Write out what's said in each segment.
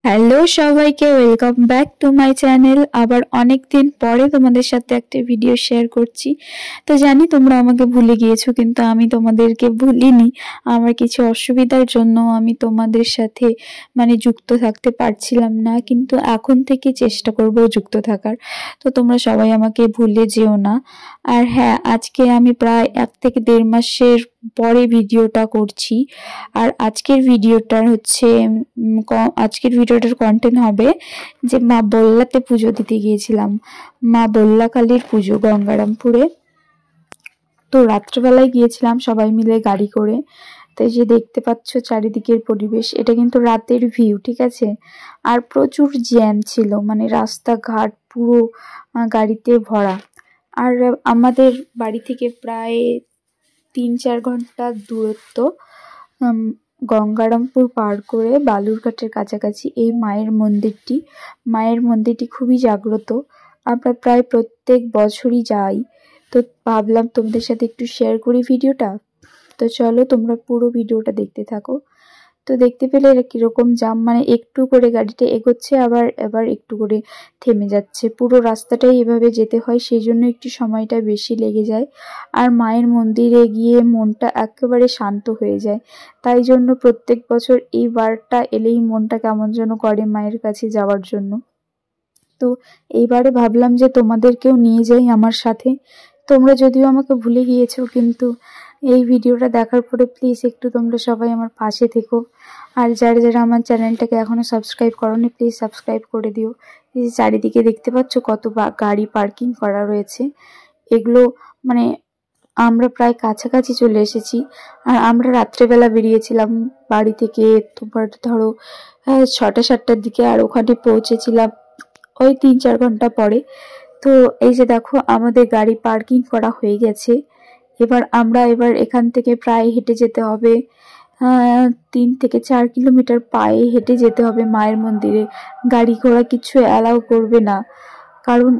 Hello সবাইকে, welcome back to my channel. আবার অনেক দিন পরে তোমাদের সাথে একটা ভিডিও শেয়ার করছি। তো জানি তোমরা আমাকে ভুলে গিয়েছো, কিন্তু আমি তোমাদেরকে ভুলিনি। আমার কিছু অসুবিধার জন্য আমি তোমাদের সাথে যুক্ত থাকতে পারছিলাম না, কিন্তু এখন থেকে চেষ্টা করব যুক্ত থাকার। তো তোমরা সবাই আমাকে ভুলে যেও না। আর হ্যাঁ, আজকে আমি প্রায় 1 থেকে 1.5 মাসের পরে ভিডিওটা করছি। আর আজকের ভিডিওটার কন্টেন্ট হবে যে মা বল্লাতে পুজো দিতে গিয়েছিলাম। মা বল্লা কালীর পুজো গঙ্গারামপুরে। তো রাত্রেবেলায় গিয়েছিলাম সবাই মিলে গাড়ি করে। তাই যে দেখতে পাচ্ছ চারিদিকের পরিবেশ, এটা কিন্তু রাতের ভিউ, ঠিক আছে। আর প্রচুর জ্যাম ছিল, রাস্তাঘাট পুরো গাড়িতে ভরা। আর আমাদের বাড়ি থেকে প্রায় 3-4 ঘন্টা দূরত্ব। গঙ্গারামপুর পার করে বালুরঘাটের কাছাকাছি এই মায়ের মন্দিরটি খুবই জাগ্রত। আমরা প্রায় প্রত্যেক বছরই যাই। তো ভাবলাম তোমাদের সাথে একটু শেয়ার করি ভিডিওটা। তো চলো তোমরা পুরো ভিডিওটা দেখতে থাকো। তো দেখতে পেলে কিরকম জাম, একটু করে গাড়িটা এগোচ্ছে, আবার একটু করে থেমে যাচ্ছে। পুরো রাস্তাটাই এভাবে যেতে হয়, সেই জন্য একটু সময়টা বেশি লেগে যায়। আর মায়ের মন্দিরে গিয়ে মনটা একেবারে শান্ত হয়ে যায়। তাই জন্য প্রত্যেক বছর এই বারটা এলেই মনটা কেমন যেন করে মায়ের কাছে যাওয়ার জন্য। তো এইবারে ভাবলাম যে তোমাদেরকেও নিয়ে যাই আমার সাথে। তোমরা যদিও আমাকে ভুলে গিয়েছো, কিন্তু এই ভিডিওটা দেখার পরে প্লিজ একটু তোমরা সবাই আমার পাশে থেকো। আর যারা যারা আমার চ্যানেলটাকে এখনো সাবস্ক্রাইব করোনি, প্লিজ সাবস্ক্রাইব করে দিও। এই যে চারিদিকে দেখতে পাচ্ছ কত গাড়ি পার্কিং করা রয়েছে, এগুলো আমরা প্রায় কাছাকাছি চলে এসেছি। আর আমরা রাত্রেবেলা বেরিয়েছিলাম বাড়ি থেকে, তোমার ধরো 6টা-7টার দিকে, আর ওখানে পৌঁছেছিলাম ওই 3-4 ঘন্টা পরে। তো এই যে দেখো আমাদের গাড়ি পার্কিং করা হয়ে গেছে। এবার এখান থেকে প্রায় হেঁটে যেতে হবে 3 থেকে 4 কিলোমিটার পায়ে হেঁটে যেতে হবে মায়ের মন্দিরে। গাড়ি ঘোড়া কিছু অ্যালাউ করবে না, কারণ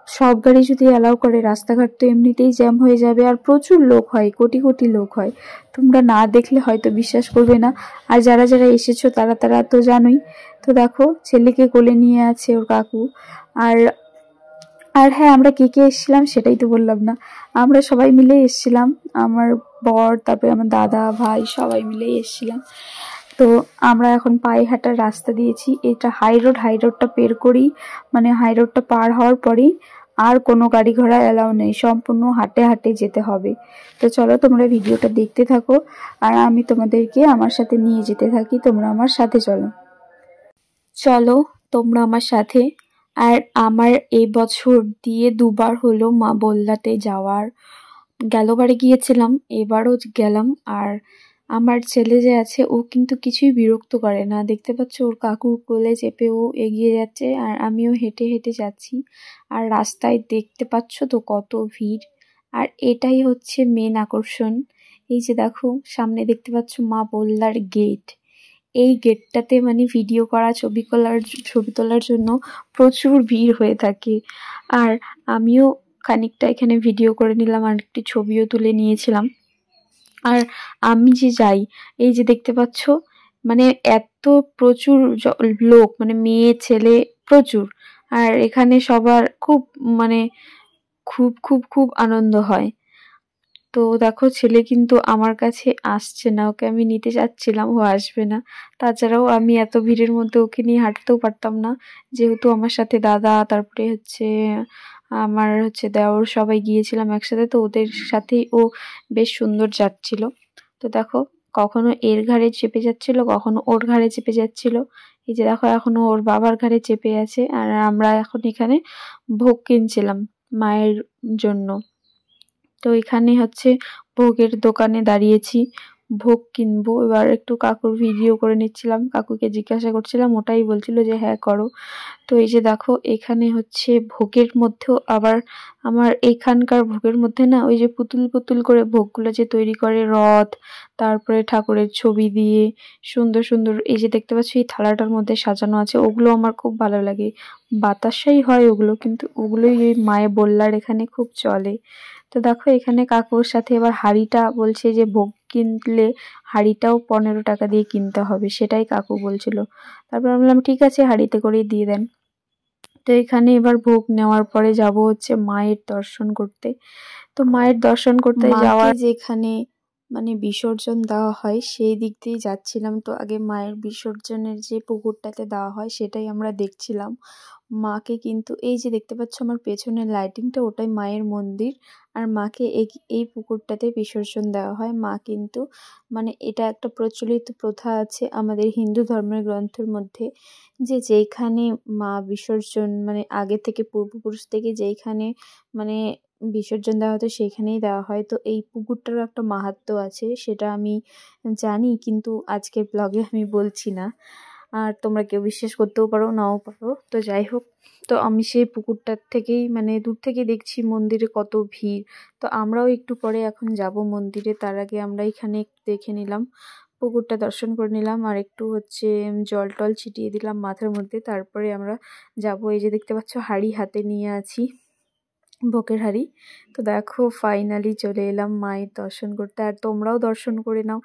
সব গাড়ি যদি অ্যালাউ করে রাস্তাঘাট তো এমনিতেই জ্যাম হয়ে যাবে। আর প্রচুর লোক হয়, কোটি কোটি লোক হয়। তোমরা না দেখলে হয়তো বিশ্বাস করবে না। আর যারা যারা এসেছো তারা তো জানোই। তো দেখো ছেলেকে কোলে নিয়ে আছে ওর কাকু। আর আর হ্যাঁ, আমরা কে কে এসেছিলাম সেটাই তো বললাম না। আমরা সবাই মিলে এসেছিলাম, আমার বর, তারপরে আমার দাদা ভাই সবাই মিলে এসেছিলাম। তো আমরা এখন পায়ে হাঁটার রাস্তা দিয়েছি। এটা হাই রোডটা পের করেই, হাই রোডটা পার হওয়ার পরেই আর কোনো গাড়ি ঘোড়া এলাও নেই, সম্পূর্ণ হাঁটে হাঁটে যেতে হবে। তো চলো তোমরা ভিডিওটা দেখতে থাকো, আর আমি তোমাদেরকে আমার সাথে নিয়ে যেতে থাকি। তোমরা আমার সাথে চলো তোমরা আমার সাথে। আর আমার এই বছর দিয়ে 2বার হলো মা বল্লাতে যাওয়ার। গেলবারে গিয়েছিলাম, এবারও গেলাম। আর আমার ছেলে যে আছে ও কিন্তু কিছুই বিরক্ত করে না, দেখতে পাচ্ছ ওর কাকুর কোলে চেপে ও এগিয়ে যাচ্ছে, আর আমিও হেঁটে হেঁটে যাচ্ছি। আর রাস্তায় দেখতে পাচ্ছ তো কত ভিড়। আর এটাই হচ্ছে মেন আকর্ষণ। এই যে দেখো সামনে দেখতে পাচ্ছ মা বল্লার গেট। এই গেটটাতে ভিডিও করা, ছবি তোলার জন্য প্রচুর ভিড় হয়ে থাকে। আর আমিও খানিকটা এখানে ভিডিও করে নিলাম, আর একটি ছবিও তুলে নিয়েছিলাম। আর আমি যে যাই, এই যে দেখতে পাচ্ছ এত প্রচুর লোক, মেয়ে ছেলে প্রচুর। আর এখানে সবার খুব খুব খুব খুব আনন্দ হয়। তো দেখো ছেলে কিন্তু আমার কাছে আসছে না, ওকে আমি নিতে যাচ্ছিলাম, ও আসবে না। তাছাড়াও আমি এত ভিড়ের মধ্যে ওকে নিয়ে হাঁটতেও পারতাম না, যেহেতু আমার সাথে দাদা, তারপরে আমার দেওর, সবাই গিয়েছিলাম একসাথে। তো ওদের সাথেই ও বেশ সুন্দর যাচ্ছিল। তো দেখো কখনো এর ঘাড়ে চেপে যাচ্ছিল, কখনো ওর ঘাড়ে চেপে যাচ্ছিল। এই যে দেখো এখনো ওর বাবার ঘাড়ে চেপে আছে। আর আমরা এখন এখানে ভোগ কিনছিলাম মায়ের জন্য। তো এখানে ভোগের দোকানে দাঁড়িয়েছি, ভোগ কিনবো। এবার একটু কাকুর ভিডিও করে নিচ্ছিলাম, কাকুকে জিজ্ঞাসা করছিলাম, ওটাই বলছিল যে হ্যাঁ করো। তো এই যে দেখো এখানে ভোগের মধ্যেও আবার আমার এখানকার ভোগের মধ্যে না, ওই যে পুতুল পুতুল করে ভোগগুলো যে তৈরি করে, রথ, তারপরে ঠাকুরের ছবি দিয়ে সুন্দর সুন্দর, এই যে দেখতে পাচ্ছ এই থালাটার মধ্যে সাজানো আছে, ওগুলো আমার খুব ভালো লাগে। বাতাসাই হয় ওগুলো, কিন্তু ওগুলোই ওই মায়ে বললার এখানে খুব চলে। তো দেখো এখানে কাকুর সাথে এবার হাঁড়িটা বলছে যে ভোগ কিনলে হাঁড়িটাও 15 টাকা দিয়ে কিনতে হবে, সেটাই কাকু বলছিল। তারপর আমি বললাম ঠিক আছে হাঁড়িতে করেই দিয়ে দেন। তো এখানে এবার ভোগ নেওয়ার পরে যাব হচ্ছে মায়ের দর্শন করতে। তো মায়ের দর্শন করতে যাওয়ার যেখানে মানে বিসর্জন দেওয়া হয় সেই দিক দিয়ে যাচ্ছিলাম। তো আগে মায়ের বিসর্জনের যে পুকুরটাতে দেওয়া হয় সেটাই আমরা দেখছিলাম। মাকে কিন্তু এই যে দেখতে পাচ্ছ আমার পেছনের লাইটিংটা, ওটাই মায়ের মন্দির। আর মাকে এই পুকুরটাতে বিসর্জন দেওয়া হয়। মা কিন্তু মানে এটা একটা প্রচলিত প্রথা আছে আমাদের হিন্দু ধর্মের গ্রন্থের মধ্যে, যে যেইখানে মা বিসর্জন মানে আগে থেকে পূর্বপুরুষ থেকে যেইখানে মানে বিসর্জন দেওয়া হতো সেইখানেই দেওয়া হয়। তো এই পুকুরটারও একটা মাহাত্ম্য আছে, সেটা আমি জানি কিন্তু আজকের ব্লগে আমি বলছি না। আর তোমরা কেউ বিশ্বাস করতেও পারো নাও পারো। তো যাই হোক, তো আমি সেই পুকুরটার থেকেই মানে দূর থেকে দেখছি মন্দিরে কত ভিড়। তো আমরাও একটু পরে এখন যাব মন্দিরে, তার আগে আমরা এখানে একটু দেখে নিলাম, পুকুরটা দর্শন করে নিলাম আর একটু হচ্ছে জল টল ছিটিয়ে দিলাম মাথার মধ্যে। তারপরে আমরা যাব। এই যে দেখতে পাচ্ছ হাঁড়ি হাতে নিয়ে আছি, ভোগের হাঁড়ি। তো দেখো ফাইনালি চলে এলাম মায়ের দর্শন করতে। আর তোমরাও দর্শন করে নাও।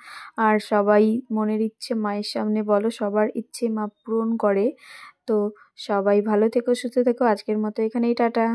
আর সবাই মনের ইচ্ছে মায়ের সামনে বলো, সবার ইচ্ছে মা পূরণ করে। তো সবাই ভালো থেকো, সুস্থ থেকো। আজকের মতো এখানেই টাটা।